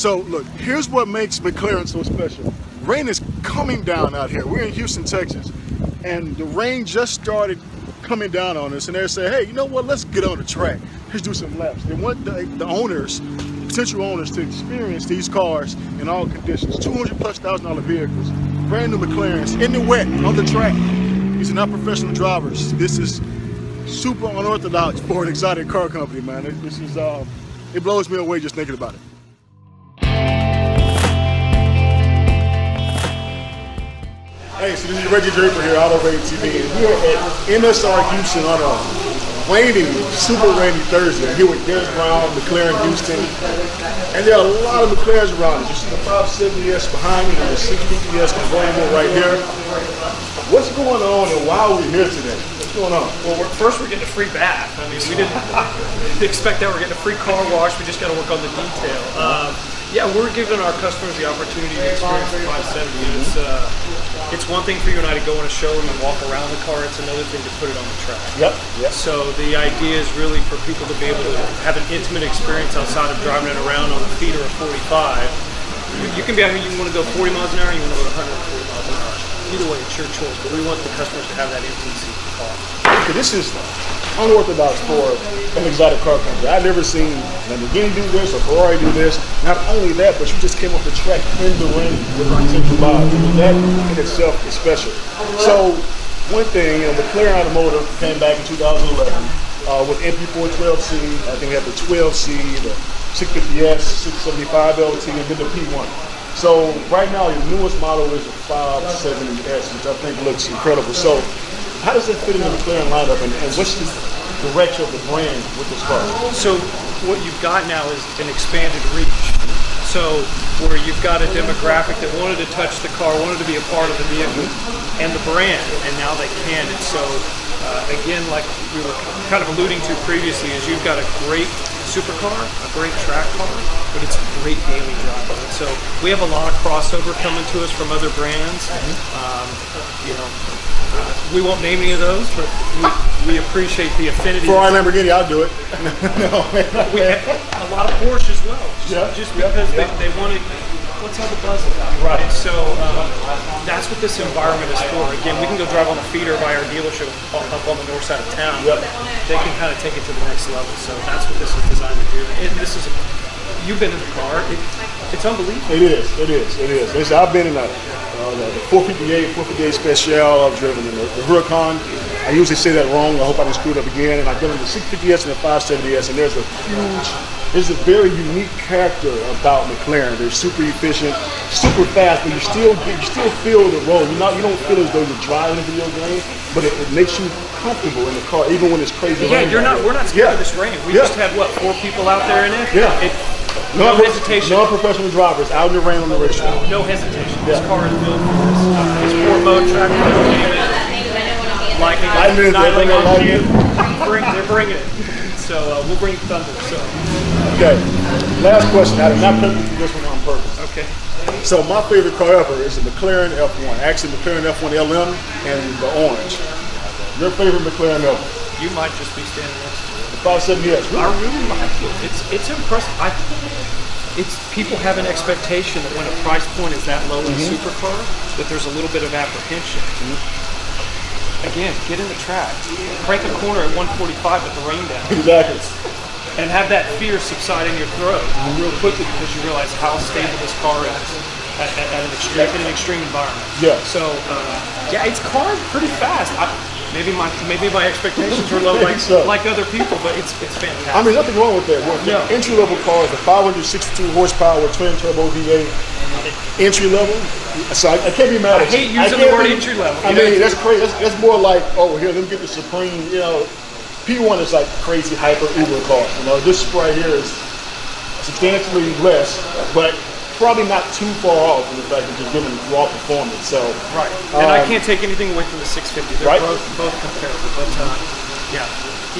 So look, here's what makes McLaren so special. Rain is coming down out here. We're in Houston, Texas, and the rain just started coming down on us, and they're saying, hey, you know what, let's get on the track. Let's do some laps. They want the owners, potential owners, to experience these cars in all conditions. $200,000+ vehicles, brand new McLarens, in the wet, on the track. These are not professional drivers. This is super unorthodox for an exotic car company, man. It blows me away just thinking about it. Hey, so this is Reggie Draper here, Auto Rated TV, and we're at MSR Houston on a rainy, super rainy Thursday. I'm here with Dennis Brown, McLaren Houston, and there are a lot of McLarens around us. You see the 570S behind me and the 650S convertible right here. What's going on and why are we here today? What's going on? Well, first we're getting a free bath. I mean, we didn't expect that. We're getting a free car wash. We just got to work on the detail. Yeah, we're giving our customers the opportunity to experience the 570. It's one thing for you and I to go in a showroom and walk around the car. It's another thing to put it on the track. Yep. So the idea is really for people to be able to have an intimate experience outside of driving it around on a feet or a 45. You can be, I mean, you want to go 40 miles an hour, you want to go 140 miles an hour. Either way, it's your choice, but we want the customers to have that intimacy with the car. Okay, this is unorthodox for an exotic car company. I've never seen Lamborghini do this or Ferrari do this. Not only that, but you just came off the track in the rain with potential live. I mean, that in itself is special. So one thing, McLaren Automotive came back in 2011 with MP412C. I think we have the 12C, the 650S, 675 LT, and then the P1. So right now, your newest model is the 570S, which I think looks incredible. So how does that fit in the McLaren lineup, and what's the direction of the brand with this car? So what you've got now is an expanded reach. So where you've got a demographic that wanted to touch the car, wanted to be a part of the vehicle and the brand, and now they can. And so again, like we were kind of alluding to previously, is you've got a great supercar, a great track car, but it's a great daily driver. And so we have a lot of crossover coming to us from other brands. We won't name any of those, but we appreciate the affinity. Ferrari, Lamborghini, I'll do it. No, we have a lot of Porsche as well, just because they want to. Let's have the buzz about it. Right. So that's what this environment is for. Again, we can go drive on a feeder by our dealership up on the north side of town. Yep. They can kind of take it to the next level. So that's what this is designed to do. You've been in the car. It's unbelievable. It is. Listen, I've been in the 458, 458 Special. I've driven in the Huracan. I usually say that wrong. I hope I didn't screw it up again. And I've been in the 650S and the 570S, and there's a very unique character about McLaren. They're super efficient, super fast, but you still feel the road. You don't feel as though you're driving a video game, but it makes you comfortable in the car, even when it's crazy. Yeah, we're not scared of this rain. We just had 4 people out there in it. Yeah. No hesitation. Non-professional drivers out in the rain on the racetrack. No hesitation. This car is built for this. It's 4-mode track. Lightning. They're bringing it. So we'll bring thunder. So. Okay. Last question. I did not prep you for this one on purpose. Okay. So my favorite car ever is the McLaren F1. Actually, McLaren F1 LM and the orange. Your favorite McLaren ever? You might just be standing next to it. The 570S. Really? I really like it. It's impressive. People have an expectation that when a price point is that low in a supercar, that there's a little bit of apprehension. Again, get in the track, crank a corner at 145 with the rain down. Exactly. And have that fear subside in your throat real quickly because you realize how stable this car is in an extreme environment. Yeah. So, it's carved pretty fast. Maybe my expectations were low like other people, but it's fantastic. I mean, nothing wrong with that. The entry-level cars, the 562 horsepower twin turbo V8, entry-level. So I can't be mad at you. I hate using the word entry-level. I mean, that's crazy. That's more like, here, let me get the Supreme, P1 is like crazy hyper Uber car. This right here is substantially less, but probably not too far off from the fact that you're giving raw performance. So right, and I can't take anything away from the 650. They're both comparable, but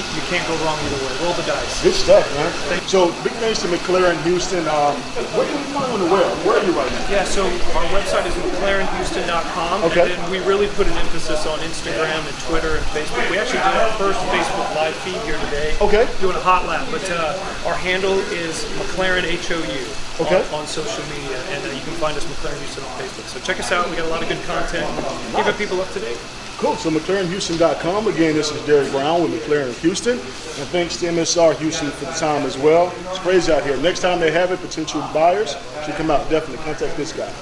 you can't go wrong either way. Roll the dice. Good stuff, man. So big thanks to McLaren Houston. Where can you find on the web? Where are you right now? Yeah, so our website is McLarenHouston.com, Okay. and then we really put an emphasis on Instagram and Twitter and Facebook. We actually did our first Facebook live feed here today. Okay. Doing a hot lap, but our handle is McLaren HOU Okay. on social media, and you can find us McLaren Houston on Facebook. So check us out. We got a lot of good content. Keeping people up to date. Cool. So McLarenHouston.com. Again, this is Derek Brown with McLaren Houston. And thanks to MSR Houston for the time as well. It's crazy out here. Next time they have it, potential buyers should come out. Definitely contact this guy.